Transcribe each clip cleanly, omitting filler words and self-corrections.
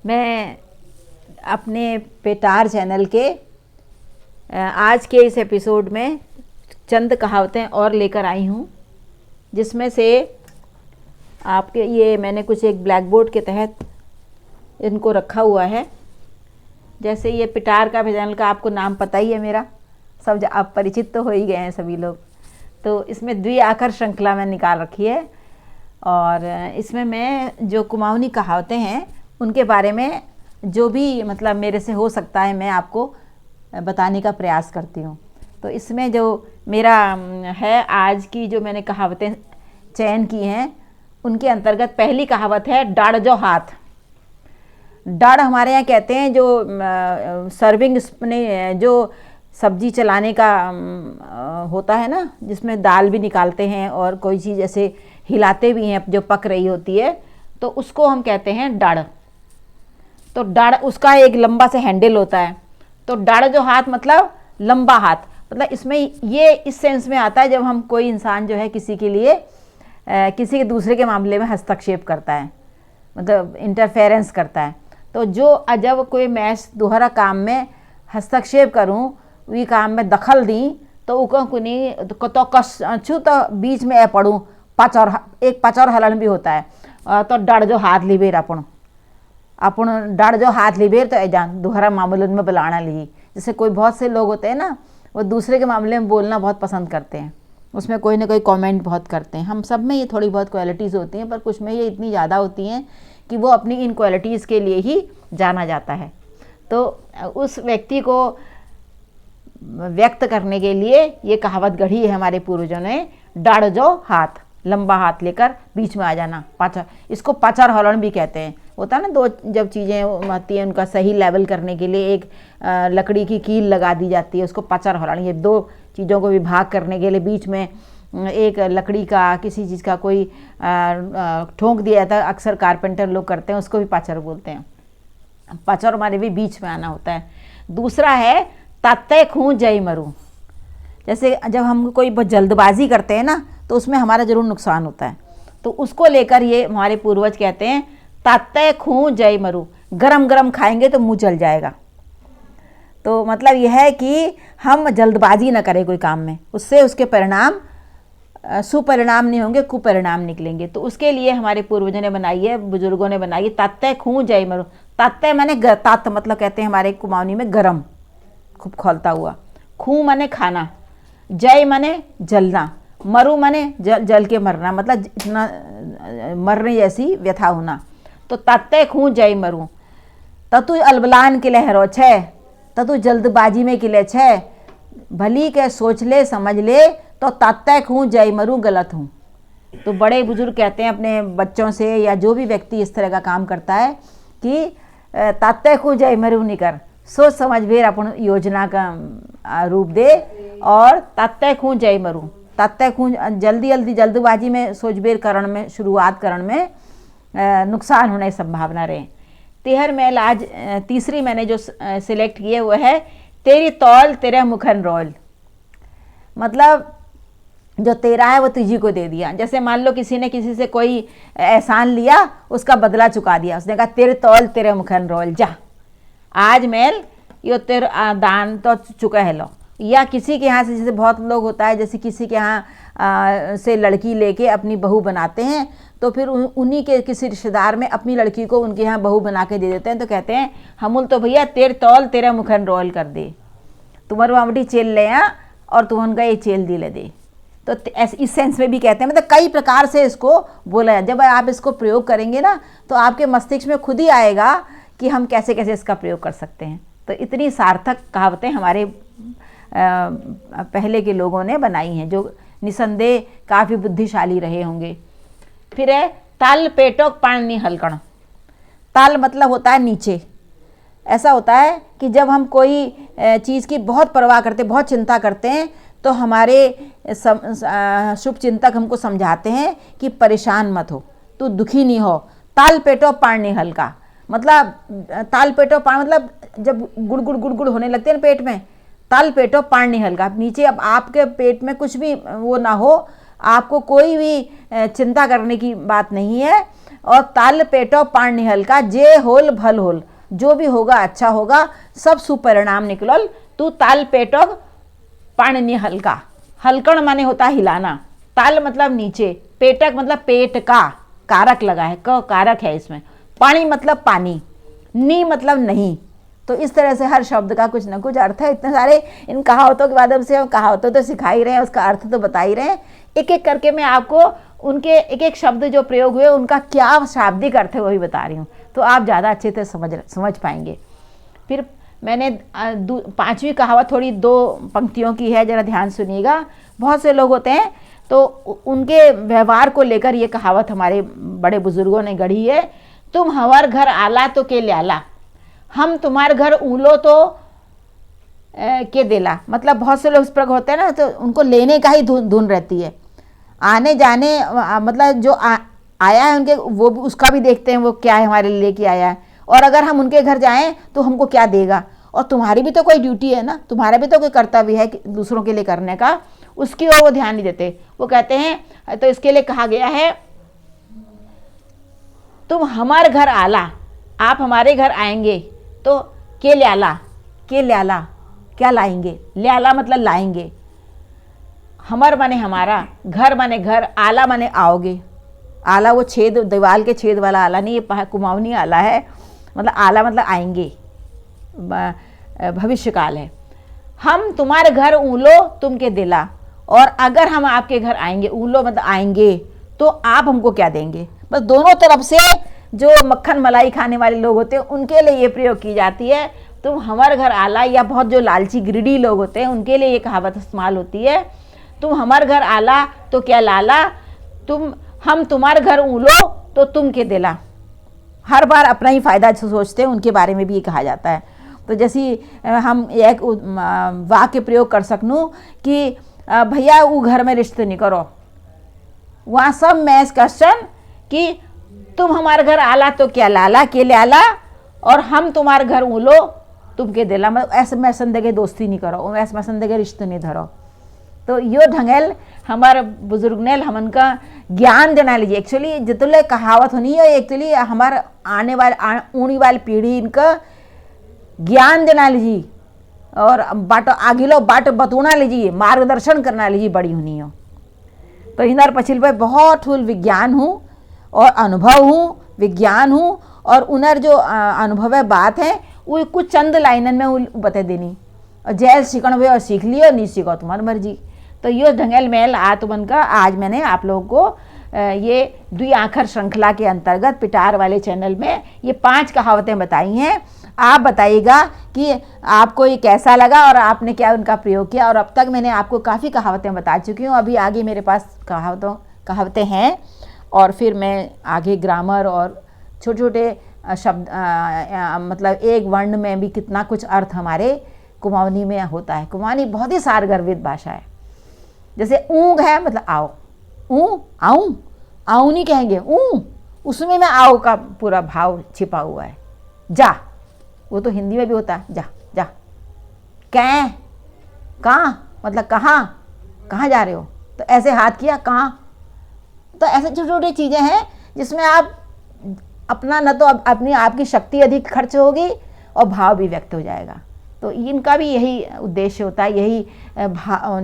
मैं अपने पेटार चैनल के आज के इस एपिसोड में चंद कहावतें और लेकर आई हूँ, जिसमें से आपके ये मैंने कुछ एक ब्लैक बोर्ड के तहत इनको रखा हुआ है। जैसे ये पिटार का चैनल का आपको नाम पता ही है मेरा, सब आप परिचित तो हो ही गए हैं सभी लोग। तो इसमें द्विआकर श्रृंखला में निकाल रखी है और इसमें मैं जो कुमाऊनी कहावतें हैं उनके बारे में जो भी मतलब मेरे से हो सकता है मैं आपको बताने का प्रयास करती हूँ। तो इसमें जो मेरा है आज की जो मैंने कहावतें चयन की हैं उनके अंतर्गत पहली कहावत है डाड़ जो हाथ। डाड़ हमारे यहाँ कहते हैं जो सर्विंग में जो सब्जी चलाने का होता है ना, जिसमें दाल भी निकालते हैं और कोई चीज़ ऐसे हिलाते भी हैं जो पक रही होती है, तो उसको हम कहते हैं डाड़। तो डाड़ उसका एक लंबा सा हैंडल होता है। तो डाड़ जो हाथ मतलब लंबा हाथ, मतलब इसमें ये इस सेंस में आता है जब हम कोई इंसान जो है किसी के लिए किसी के दूसरे के मामले में हस्तक्षेप करता है, मतलब इंटरफेरेंस करता है। तो जो जब कोई मैं दोहरा काम में हस्तक्षेप करूं, वी काम में दखल दी तो उको कुनी तो कछु तो बीच में ए पड़ूँ एक पचौर हलन भी होता है। तो डाड़ जो हाथ लिबेर अपन डाड़ जो हाथ लिबेर तो जान दोहरा मामलों में बुलाना ली। जैसे कोई बहुत से लोग होते हैं ना, वो दूसरे के मामले में बोलना बहुत पसंद करते हैं, उसमें कोई ना कोई कमेंट बहुत करते हैं। हम सब में ये थोड़ी बहुत क्वालिटीज़ होती हैं, पर कुछ में ये इतनी ज़्यादा होती हैं कि वो अपनी इन क्वालिटीज़ के लिए ही जाना जाता है। तो उस व्यक्ति को व्यक्त करने के लिए ये कहावत गढ़ी है हमारे पूर्वजों ने, डाड़ जो हाथ, लंबा हाथ लेकर बीच में आ जाना। पाचर, इसको पाचर हलन भी कहते हैं। होता है ना, दो जब चीज़ें आती हैं उनका सही लेवल करने के लिए एक लकड़ी की कील लगा दी जाती है, उसको पाचर हलन। ये दो चीज़ों को विभाग करने के लिए बीच में एक लकड़ी का किसी चीज़ का कोई ठोंक दिया जाता है, अक्सर कारपेंटर लोग करते हैं, उसको भी पाचर बोलते हैं। पाचर हमारे भी बीच में आना होता है। दूसरा है ताते खूँ जय मरूँ। जैसे जब हम कोई बहुत जल्दबाजी करते हैं ना, तो उसमें हमारा ज़रूर नुकसान होता है। तो उसको लेकर ये हमारे पूर्वज कहते हैं ताते खूँ जय मरूँ, गरम गरम खाएंगे तो मुँह जल जाएगा। तो मतलब यह है कि हम जल्दबाजी ना करें कोई काम में, उससे उसके परिणाम सुपरिणाम नहीं होंगे, कुपरिणाम निकलेंगे। तो उसके लिए हमारे पूर्वजों ने बनाई है, बुजुर्गों ने बनाई है, ताते खूँ जय मरूँ। ताते माने तात मतलब कहते हैं हमारे कुमाऊनी में गरम, खूब खोलता हुआ। खूँ माने खाना, जय माने जलना, मरु माने जल के मरना, मतलब इतना मरने जैसी व्यथा होना। तो ताते खूँ जय मरूँ। ततु अलबलान के लहरो छे, ततु जल्दबाजी में किले छे, भली के सोच ले समझ ले तो ताते खूँ जय मरूँ गलत हूँ। तो बड़े बुजुर्ग कहते हैं अपने बच्चों से या जो भी व्यक्ति इस तरह का काम करता है कि ताते खूँ जय मरूँ नहीं कर, सोच समझ भेर अपन योजना का रूप दे और ताते खूँ जय मरूँ। ताते खूँ जल्दबाजी में सोचबेर करण में शुरुआत करण में नुकसान होने की संभावना रहे। तेहर मैल आज तीसरी मैंने जो सिलेक्ट किए हुए है तेरी तौल तेरे मुखन रोल। मतलब जो तेरा है वो तुझी को दे दिया। जैसे मान लो किसी ने किसी से कोई एहसान लिया, उसका बदला चुका दिया, उसने कहा तेरे तौल तेरे मुखन रोल, जा आज मैल यो तेरा दान तो चुका है लो। या किसी के यहाँ से, जैसे बहुत लोग होता है, जैसे किसी के यहाँ से लड़की लेके अपनी बहू बनाते हैं, तो फिर उन्हीं के किसी रिश्तेदार में अपनी लड़की को उनके यहाँ बहू बना के दे देते हैं। तो कहते हैं हमुल तो भैया तेरे तौल तेरा मुखन रोल कर दे, तुम्हारे वामटी चेल ले आ और तुम उनका ये चेल दिले दे। तो इस सेंस में भी कहते हैं, मतलब कई प्रकार से इसको बोला है। जब आप इसको प्रयोग करेंगे ना, तो आपके मस्तिष्क में खुद ही आएगा कि हम कैसे कैसे इसका प्रयोग कर सकते हैं। तो इतनी सार्थक कहावतें हमारे पहले के लोगों ने बनाई हैं, जो निसंदेह काफ़ी बुद्धिशाली रहे होंगे। फिर है ताल पेटोक पानी हलकण। ताल मतलब होता है नीचे। ऐसा होता है कि जब हम कोई चीज़ की बहुत परवाह करते, बहुत चिंता करते हैं, तो हमारे शुभ चिंतक हमको समझाते हैं कि परेशान मत हो, तू दुखी नहीं हो। ताल पेटो पानी हल्का, मतलब ताल पेटो पानी मतलब जब गुड़ होने लगते हैं ना पेट में, ताल पेटो पानी हल्का। नीचे अब आपके पेट में कुछ भी वो ना हो, आपको कोई भी चिंता करने की बात नहीं है। और ताल पेटो पाण निहल का, जे होल भल होल, जो भी होगा अच्छा होगा, सब सुपरिणाम निकलल। तू ताल पेटो पाण निहल का, हलकण माने होता है हिलाना, ताल मतलब नीचे, पेटक मतलब पेट का, कारक लगा है, क कारक है इसमें, पानी मतलब पानी, नी मतलब नहीं। तो इस तरह से हर शब्द का कुछ ना कुछ अर्थ है। इतने सारे इन कहावतों के माध्यम से हम कहावतों तो सिखा ही रहे हैं, उसका अर्थ तो बता ही रहे हैं। एक एक करके मैं आपको उनके एक एक शब्द जो प्रयोग हुए उनका क्या शाब्दिक अर्थ है वही बता रही हूँ, तो आप ज़्यादा अच्छे से समझ पाएंगे। फिर मैंने 5वीं कहावत थोड़ी 2 पंक्तियों की है, ज़रा ध्यान सुनिएगा। बहुत से लोग होते हैं तो उनके व्यवहार को लेकर ये कहावत हमारे बड़े बुजुर्गों ने गढ़ी है। तुम हमार घर आला तो के ल्याला, हम तुम्हारे घर ऊलो तो के देला। मतलब बहुत से लोग इस प्रकार होते हैं ना, तो उनको लेने का ही धुन रहती है, आने जाने मतलब जो आया है उनके वो भी उसका भी देखते हैं वो क्या है हमारे लिए लेके आया है, और अगर हम उनके घर जाएं तो हमको क्या देगा। और तुम्हारी भी तो कोई ड्यूटी है ना, तुम्हारा भी तो कोई कर्तव्य है दूसरों के लिए करने का, उसकी ओर वो ध्यान नहीं देते। वो कहते हैं, तो इसके लिए कहा गया है तुम हमारे घर आला, आप हमारे घर आएंगे तो के ल्याला, के ल्याला क्या लाएंगे, ल्याला मतलब लाएंगे, हमर माने हमारा, घर माने घर, आला माने आओगे। आला वो छेद, दीवार के छेद वाला आला नहीं, ये कुमाऊनी आला है, मतलब आला मतलब आएंगे, भविष्य काल है। हम तुम्हारे घर ऊलो तुम के दिला, और अगर हम आपके घर आएंगे, ऊलो मतलब आएंगे, तो आप हमको क्या देंगे। बस दोनों तरफ से जो मक्खन मलाई खाने वाले लोग होते हैं उनके लिए ये प्रयोग की जाती है, तुम हमारे घर आला, या बहुत जो लालची ग्रीडी लोग होते हैं उनके लिए ये कहावत इस्तेमाल होती है, तुम हमारे घर आला तो क्या लाला, हम तुम्हारे घर ऊलो तो तुम के दिला। हर बार अपना ही फायदा सोचते हैं, उनके बारे में भी ये कहा जाता है। तो जैसे हम एक वाक्य प्रयोग कर सकूँ कि भैया वो घर में रिश्ते नहीं करो, वहाँ सब मैच क्वेश्चन कि तुम हमारे घर आला तो क्या लाला, के ल्याला, और हम तुम्हारे घर ऊलो तुम के दिला। मतलब ऐसे मैं संदेह दोस्ती नहीं करो, ऐसे मैं संदेह रिश्ते नहीं धरो। तो यो ढंगेल हमारे बुजुर्ग ने हमन का ज्ञान देना लीजिए। एक्चुअली जितने कहावत होनी है, एक्चुअली हमारे आने वाले ऊनी वाली पीढ़ी इनका ज्ञान देना लीजिए, और बाट आगे लो बाट बतूना लीजिए, मार्गदर्शन करना लीजिए बड़ी होनी हो। तो इधर पछिल पर बहुत फुल विज्ञान हूँ और अनुभव हूँ, विज्ञान हूँ, और उनर जो अनुभव है बात है वो कुछ चंद लाइनन में वो बता देनी, और जैल सीखण हुए और सीख लियो, नहीं सीखो तुम्हारी मर्जी। तो यो ढंगेल मेल आत्मन का आज मैंने आप लोगों को ये 2 आखर श्रृंखला के अंतर्गत पिटार वाले चैनल में ये 5 कहावतें बताई हैं। आप बताइएगा कि आपको ये कैसा लगा और आपने क्या उनका प्रयोग किया। और अब तक मैंने आपको काफ़ी कहावतें बता चुकी हूँ, अभी आगे मेरे पास कहावतें हैं, और फिर मैं आगे ग्रामर और छोटे छोटे शब्द मतलब एक वर्ण में भी कितना कुछ अर्थ हमारे कुमाऊनी में होता है। कुमाऊनी बहुत ही सारगर्भित भाषा है। जैसे ऊँग है मतलब आओ, ऊँ आऊँ, आऊँ नहीं कहेंगे ऊँ, उसमें मैं आओ का पूरा भाव छिपा हुआ है। जा, वो तो हिंदी में भी होता है, जा जा। कै, कहाँ मतलब कहाँ जा रहे हो, तो ऐसे हाथ किया कहाँ। तो ऐसे छोटी छोटी चीज़ें हैं जिसमें आप अपना न तो अपनी आपकी शक्ति अधिक खर्च होगी और भाव भी व्यक्त हो जाएगा। तो इनका भी यही उद्देश्य होता है, यही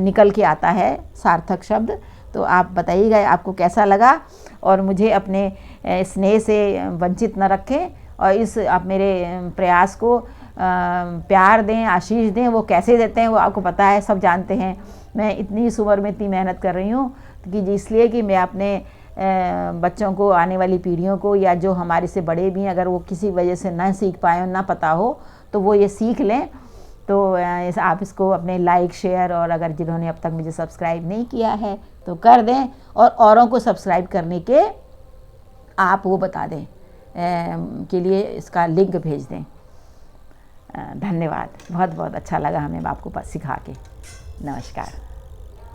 निकल के आता है सार्थक शब्द। तो आप बताइएगा आपको कैसा लगा, और मुझे अपने स्नेह से वंचित न रखें, और इस आप मेरे प्रयास को प्यार दें, आशीष दें। वो कैसे देते हैं वो आपको पता है, सब जानते हैं। मैं इतनी इस उम्र में इतनी मेहनत कर रही हूँ कि इसलिए कि मैं अपने बच्चों को, आने वाली पीढ़ियों को, या जो हमारे से बड़े भी अगर वो किसी वजह से ना सीख पाए, ना पता हो, तो वो ये सीख लें। तो आप इसको अपने लाइक, शेयर, और अगर जिन्होंने अब तक मुझे सब्सक्राइब नहीं किया है तो कर दें, और औरों को सब्सक्राइब करने के आप वो बता दें के लिए इसका लिंक भेज दें। धन्यवाद, बहुत बहुत अच्छा लगा हमें आपको सिखा के। नमस्कार।